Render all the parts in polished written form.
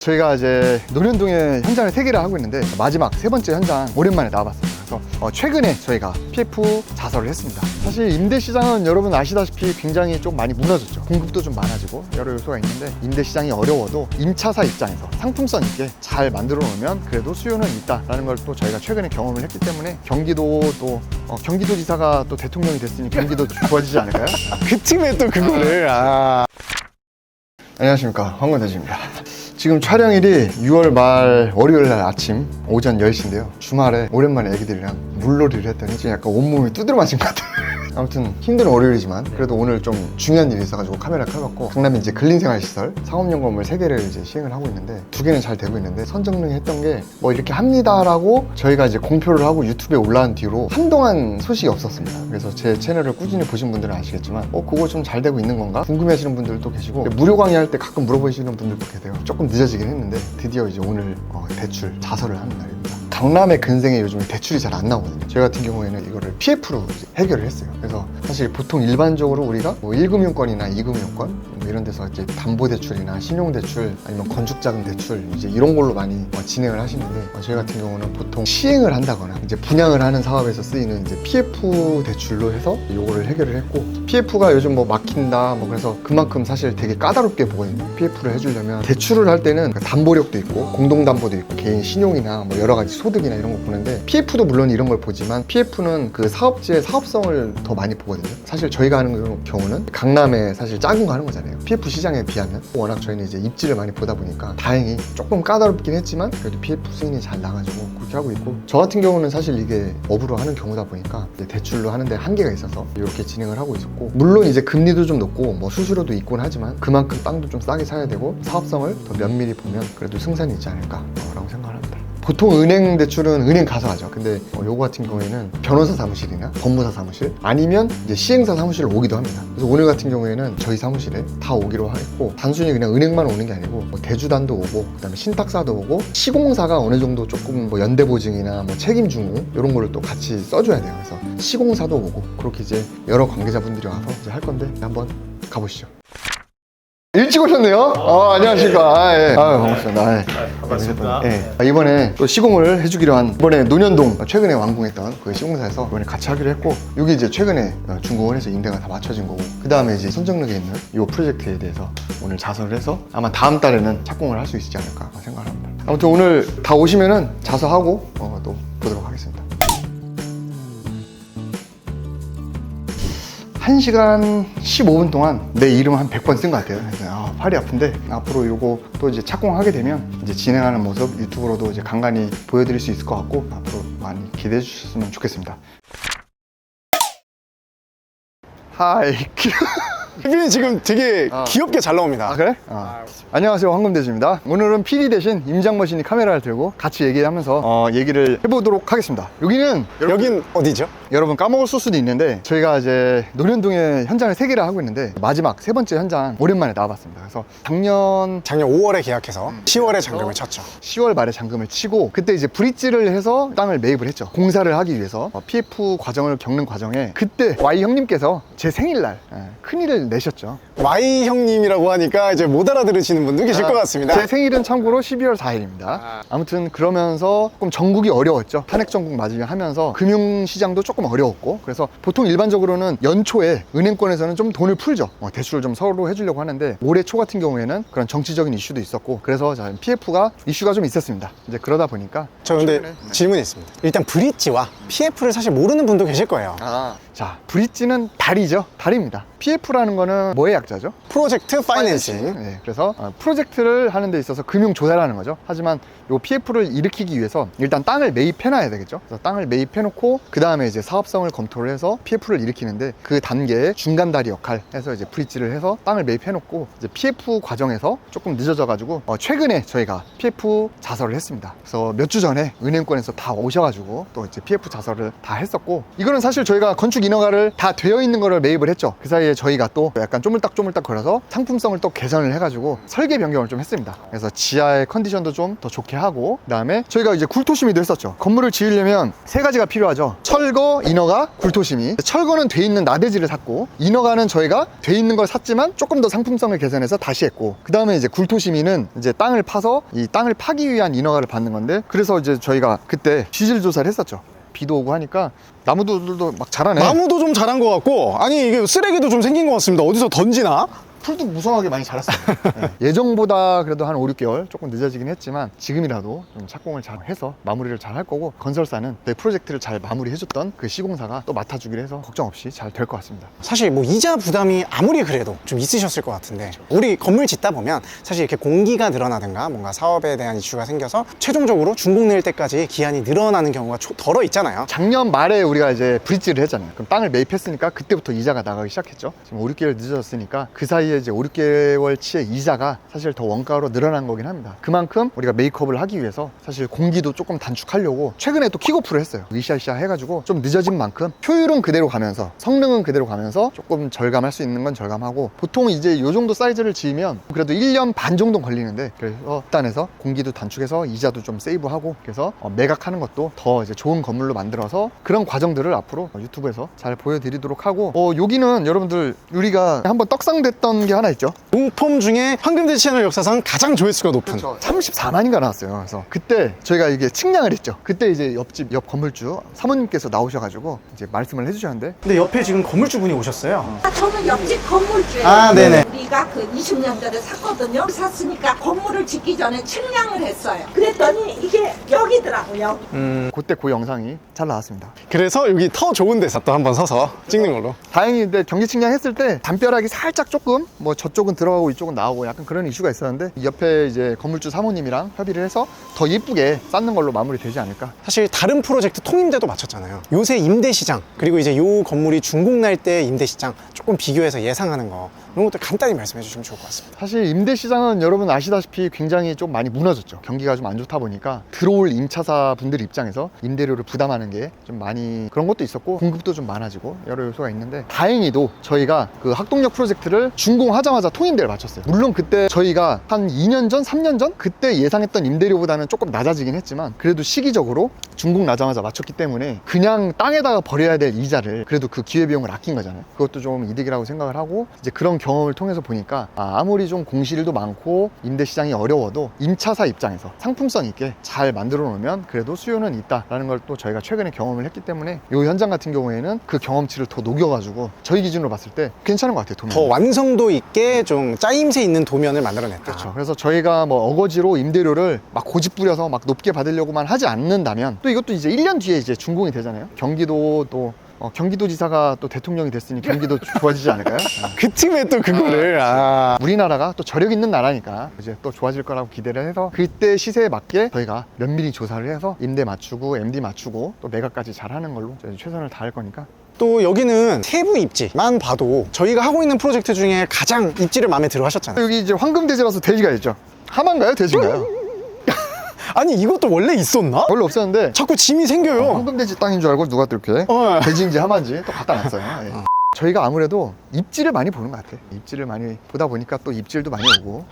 저희가 이제 논현동에 현장을 3개를 하고 있는데 마지막 3번째 현장 오랜만에 나와봤습니다. 그래서 최근에 저희가 PF 자설을 했습니다. 사실 임대시장은 여러분 아시다시피 굉장히 좀 많이 무너졌죠. 공급도 좀 많아지고 여러 요소가 있는데 임대시장이 어려워도 임차사 입장에서 상품성 있게 잘 만들어 놓으면 그래도 수요는 있다라는 걸 또 저희가 최근에 경험을 했기 때문에 경기도 또 경기도지사가 또 대통령이 됐으니 경기도 좋아지지 않을까요? 그 팀에 또 그거를 안녕하십니까, 황건대지입니다. 지금 촬영일이 6월 말 월요일날 아침 오전 10시인데요 주말에 오랜만에 애기들이랑 물놀이를 했더니 지금 약간 온몸이 두드려 맞은 것 같아요. 아무튼 힘든 월요일이지만 그래도 오늘 좀 중요한 일이 있어가지고 카메라를 켜봤고, 강남에 이제 근린생활시설 상업용 건물 3개를 이제 시행을 하고 있는데 2개는 잘 되고 있는데, 선정릉 했던 게 뭐 이렇게 합니다라고 저희가 이제 공표를 하고 유튜브에 올라온 뒤로 한동안 소식이 없었습니다. 그래서 제 채널을 꾸준히 보신 분들은 아시겠지만 그거 좀 잘 되고 있는 건가 궁금해 하시는 분들도 계시고, 무료 강의할 때 가끔 물어보시는 분들도 계세요. 조금 늦어지긴 했는데 드디어 이제 오늘 대출 자설을 하는 날입니다. 강남의 근생에 요즘에 대출이 잘 안 나오거든요. 저희 같은 경우에는 이거를 PF로 해결을 했어요. 그래서 사실 보통 일반적으로 우리가 뭐 1금융권이나 2금융권 뭐 이런 데서 이제 담보대출이나 신용대출 아니면 건축자금 대출 이제 이런 걸로 많이 진행을 하시는데, 저희 같은 경우는 보통 시행을 한다거나 이제 분양을 하는 사업에서 쓰이는 이제 PF 대출로 해서 요거를 해결을 했고, PF가 요즘 뭐 막힌다 뭐 그래서 그만큼 사실 되게 까다롭게 보거든요. PF를 해주려면 대출을 할 때는 담보력도 있고 공동담보도 있고 개인 신용이나 뭐 여러 가지 소득이나 이런 거 보는데, PF도 물론 이런 걸 보지만 PF는 그 사업지의 사업성을 더 많이 보거든요. 사실 저희가 하는 경우는 강남에 사실 작은 거 하는 거잖아요. PF 시장에 비하면 워낙 저희는 이제 입지를 많이 보다 보니까 다행히 조금 까다롭긴 했지만 그래도 PF 승인이 잘 나가지고 그렇게 하고 있고, 저 같은 경우는 사실 이게 업으로 하는 경우다 보니까 이제 대출로 하는데 한계가 있어서 이렇게 진행을 하고 있었고, 물론 이제 금리도 좀 높고 뭐 수수료도 있곤 하지만 그만큼 땅도 좀 싸게 사야 되고 사업성을 더 면밀히 보면 그래도 승산이 있지 않을까라고 생각을 합니다. 보통 은행 대출은 은행 가서 하죠. 근데 요거 같은 경우에는 변호사 사무실이나 법무사 사무실 아니면 이제 시행사 사무실로 오기도 합니다. 그래서 오늘 같은 경우에는 저희 사무실에 다 오기로 했고, 단순히 그냥 은행만 오는 게 아니고 뭐 대주단도 오고 그다음에 신탁사도 오고 시공사가 어느 정도 조금 뭐 연대보증이나 뭐 책임중공 이런 거를 또 같이 써줘야 돼요. 그래서 시공사도 오고 그렇게 이제 여러 관계자분들이 와서 이제 할 건데 한번 가보시죠. 일찍 오셨네요. 안녕하십니까. 예. 반갑습니다. 반갑습니다. 예. 이번에 또 시공을 해주기로 한, 이번에 논현동 최근에 완공했던 그 시공사에서 이번에 같이 하기로 했고, 여기 이제 최근에 준공을 해서 임대가 다 맞춰진 거고, 그 다음에 이제 선정릉에 있는 이 프로젝트에 대해서 오늘 자설을 해서 아마 다음 달에는 착공을 할 수 있지 않을까 생각합니다. 아무튼 오늘 다 오시면은 자설하고 또 보도록 하겠습니다. 1시간 15분 동안 내 이름 한 100번 쓴 것 같아요. 그래서 팔이 아픈데, 앞으로 요거 또 이제 착공하게 되면 이제 진행하는 모습 유튜브로도 이제 간간히 보여드릴 수 있을 것 같고, 앞으로 많이 기대해 주셨으면 좋겠습니다. 하이. 혜빈이 지금 되게 귀엽게 잘 나옵니다. 그래? 안녕하세요, 황금대지입니다. 오늘은 PD 대신 임장머신이 카메라를 들고 같이 얘기하면서 얘기를 해보도록 하겠습니다. 여긴 어디죠? 여러분 까먹을 수도 있는데, 저희가 이제 논현동에 현장을 3개를 하고 있는데 마지막 3번째 현장 오랜만에 나와봤습니다. 그래서 작년 5월에 계약해서 10월에 잔금을 쳤죠. 10월 말에 잔금을 치고, 그때 이제 브릿지를 해서 땅을 매입을 했죠. 공사를 하기 위해서 PF 과정을 겪는 과정에 그때 Y 형님께서 제 생일날 큰일을 내셨죠. Y 형님이라고 하니까 이제 못 알아들으시는 분도 계실 것 같습니다. 제 생일은 참고로 12월 4일입니다. 아무튼 그러면서 조금 전국이 어려웠죠. 탄핵 전국 맞으며 하면서 금융시장도 조금 어려웠고, 그래서 보통 일반적으로는 연초에 은행권에서는 좀 돈을 풀죠. 대출을 좀 서로 해주려고 하는데, 올해 초 같은 경우에는 그런 정치적인 이슈도 있었고, 그래서 PF가 이슈가 좀 있었습니다. 이제 그러다 보니까 저 근데 질문이 있습니다. 일단 브릿지와 PF를 사실 모르는 분도 계실 거예요. 자, 브릿지는 다리죠. 다리입니다. PF라는 거는 뭐의 약자죠? 프로젝트 파이낸싱. 네, 그래서 프로젝트를 하는 데 있어서 금융 조달하는 거죠. 하지만 이 PF를 일으키기 위해서 일단 땅을 매입해놔야 되겠죠. 그래서 땅을 매입해놓고 그 다음에 이제 사업성을 검토를 해서 PF를 일으키는데, 그 단계의 중간 다리 역할 해서 이제 브릿지를 해서 땅을 매입해놓고, 이제 PF 과정에서 조금 늦어져가지고 최근에 저희가 PF 자설을 했습니다. 그래서 몇 주 전에 은행권에서 다 오셔가지고 또 이제 PF 자설을 다 했었고, 이거는 사실 저희가 건축 인허가를 다 되어 있는 거를 매입을 했죠. 그 사이에 사이에 저희가 또 약간 쪼물딱쪼물딱 거려서 상품성을 또 개선을 해가지고 설계 변경을 좀 했습니다. 그래서 지하의 컨디션도 좀 더 좋게 하고, 그 다음에 저희가 이제 굴토심이도 했었죠. 건물을 지으려면 세 가지가 필요하죠. 철거, 인허가, 굴토심이. 철거는 돼 있는 나대지를 샀고, 인허가는 저희가 돼 있는 걸 샀지만 조금 더 상품성을 개선해서 다시 했고, 그 다음에 이제 굴토심이는 이제 땅을 파서 이 땅을 파기 위한 인허가를 받는 건데, 그래서 이제 저희가 그때 지질 조사를 했었죠. 비도 오고 하니까 나무들도 막 자라네. 나무도 좀 자란 것 같고, 아니 이게 쓰레기도 좀 생긴 것 같습니다. 어디서 던지나? 풀도 무성하게 많이 자랐어요. 네. 예정보다 그래도 한 5, 6개월 조금 늦어지긴 했지만 지금이라도 좀 착공을 잘 해서 마무리를 잘 할 거고, 건설사는 내 프로젝트를 잘 마무리해줬던 그 시공사가 또 맡아주기로 해서 걱정 없이 잘 될 것 같습니다. 사실 뭐 이자 부담이 아무리 그래도 좀 있으셨을 것 같은데, 우리 건물 짓다 보면 사실 이렇게 공기가 늘어나든가 뭔가 사업에 대한 이슈가 생겨서 최종적으로 준공 낼 때까지 기한이 늘어나는 경우가 덜어 있잖아요. 작년 말에 우리가 이제 브릿지를 했잖아요. 그럼 땅을 매입했으니까 그때부터 이자가 나가기 시작했죠. 지금 5, 6개월 늦어졌으니까 그 사이에 이제 5, 6개월치의 이자가 사실 더 원가로 늘어난 거긴 합니다. 그만큼 우리가 메이크업을 하기 위해서 사실 공기도 조금 단축하려고 최근에 또 킥오프를 했어요. 으쌰으쌰 해가지고 좀 늦어진 만큼 효율은 그대로 가면서 성능은 그대로 가면서 조금 절감할 수 있는 건 절감하고, 보통 이제 이 정도 사이즈를 지으면 그래도 1년 반 정도 걸리는데, 그래서 일단에서 공기도 단축해서 이자도 좀 세이브하고, 그래서 매각하는 것도 더 이제 좋은 건물로 만들어서 그런 과정들을 앞으로 유튜브에서 잘 보여드리도록 하고, 여기는 여러분들 우리가 한번 떡상됐던 게 하나 있죠. 용폼 중에 황금돼지 채널 역사상 가장 조회수가 높은. 그렇죠. 34만인가 나왔어요. 그래서 그때 저희가 이게 측량을 했죠. 그때 이제 옆 건물주 사모님께서 나오셔가지고 이제 말씀을 해주셨는데, 근데 옆에 지금 건물주분이 오셨어요. 저는 옆집 건물주예요. 아, 네네. 우리가 그 20년 전에 샀거든요. 샀으니까 건물을 짓기 전에 측량을 했어요. 그랬더니 이게 여기더라고요. 그때 그 영상이 잘 나왔습니다. 그래서 여기 더 좋은 데서 또 한번 서서 찍는 걸로. 다행히 근데 경기 측량했을 때 담벼락이 살짝 조금 뭐 저쪽은 들어가고 이쪽은 나오고 약간 그런 이슈가 있었는데, 옆에 이제 건물주 사모님이랑 협의를 해서 더 예쁘게 쌓는 걸로 마무리되지 않을까. 사실 다른 프로젝트 통임제도 마쳤잖아요. 요새 임대시장, 그리고 이제 요 건물이 준공 날 때 임대시장 조금 비교해서 예상하는 거, 이런 것들 간단히 말씀해 주시면 좋을 것 같습니다. 사실 임대시장은 여러분 아시다시피 굉장히 좀 많이 무너졌죠. 경기가 좀 안 좋다 보니까 들어올 임차사 분들 입장에서 임대료를 부담하는 게 좀 많이 그런 것도 있었고, 공급도 좀 많아지고 여러 요소가 있는데, 다행히도 저희가 그 학동역 프로젝트를 준공하자마자 통임대를 마쳤어요. 물론 그때 저희가 한 2년 전, 3년 전 그때 예상했던 임대료보다는 조금 낮아지긴 했지만, 그래도 시기적으로 준공 나자마자 마쳤기 때문에 그냥 땅에다가 버려야 될 이자를 그래도 그 기회비용을 아낀 거잖아요. 그것도 좀 이득이라고 생각을 하고, 이제 그런 경험을 통해서 보니까 아무리 좀 공실도 많고 임대시장이 어려워도 임차사 입장에서 상품성 있게 잘 만들어 놓으면 그래도 수요는 있다라는 걸 또 저희가 최근에 경험을 했기 때문에, 이 현장 같은 경우에는 그 경험치를 더 녹여가지고 저희 기준으로 봤을 때 괜찮은 것 같아요. 도면 더 완성도 있게 좀 짜임새 있는 도면을 만들어냈다. 그렇죠. 그래서 저희가 뭐 어거지로 임대료를 막 고집 부려서 막 높게 받으려고만 하지 않는다면, 또 이것도 이제 1년 뒤에 이제 준공이 되잖아요. 경기도 또 경기도지사가 또 대통령이 됐으니 경기도 좋아지지 않을까요? 그 틈에 또 그거를. 우리나라가 또 저력 있는 나라니까 이제 또 좋아질 거라고 기대를 해서, 그때 시세에 맞게 저희가 면밀히 조사를 해서 임대 맞추고 MD 맞추고 또 매각까지 잘 하는 걸로 저희 최선을 다할 거니까. 또 여기는 세부 입지만 봐도 저희가 하고 있는 프로젝트 중에 가장 입지를 마음에 들어 하셨잖아요. 여기 이제 황금돼지라서 돼지가 있죠. 하마인가요? 돼지인가요? 아니 이것도 원래 있었나? 원래 없었는데 자꾸 짐이 생겨요. 황금돼지 땅인 줄 알고 누가 또 이렇게 돼지인지 하마인지 또 갖다 놨어요. 예. 저희가 아무래도 입지를 많이 보는 것 같아요. 입지를 많이 보다 보니까 또 입질도 많이 오고,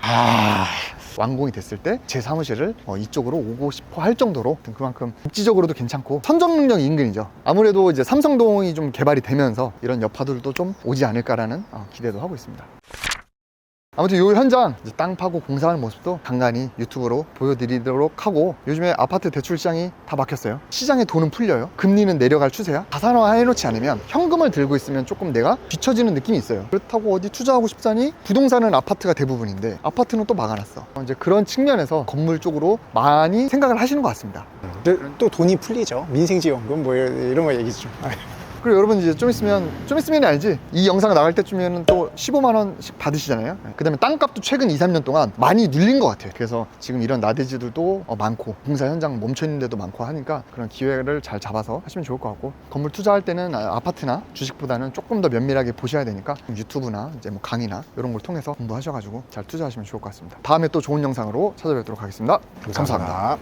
완공이 됐을 때 제 사무실을 이쪽으로 오고 싶어 할 정도로 그만큼 입지적으로도 괜찮고 선정능력 인근이죠. 아무래도 이제 삼성동이 좀 개발이 되면서 이런 여파들도 좀 오지 않을까라는 기대도 하고 있습니다. 아무튼 이 현장 이제 땅 파고 공사하는 모습도 간간히 유튜브로 보여드리도록 하고, 요즘에 아파트 대출 시장이 다 막혔어요. 시장에 돈은 풀려요. 금리는 내려갈 추세야. 가산화 해놓지 않으면, 현금을 들고 있으면 조금 내가 뒤처지는 느낌이 있어요. 그렇다고 어디 투자하고 싶자니 부동산은 아파트가 대부분인데 아파트는 또 막아놨어. 이제 그런 측면에서 건물 쪽으로 많이 생각을 하시는 것 같습니다. 또 돈이 풀리죠. 민생지원금 뭐 이런 거 얘기죠. 그리고 여러분 이제 좀 있으면이 아니지, 이 영상 나갈 때쯤에는 또 15만 원씩 받으시잖아요. 그 다음에 땅값도 최근 2, 3년 동안 많이 눌린 것 같아요. 그래서 지금 이런 나대지들도 많고, 공사 현장 멈춰있는 데도 많고 하니까 그런 기회를 잘 잡아서 하시면 좋을 것 같고, 건물 투자할 때는 아파트나 주식보다는 조금 더 면밀하게 보셔야 되니까 유튜브나 이제 뭐 강의나 이런 걸 통해서 공부하셔가지고 잘 투자하시면 좋을 것 같습니다. 다음에 또 좋은 영상으로 찾아뵙도록 하겠습니다. 감사합니다.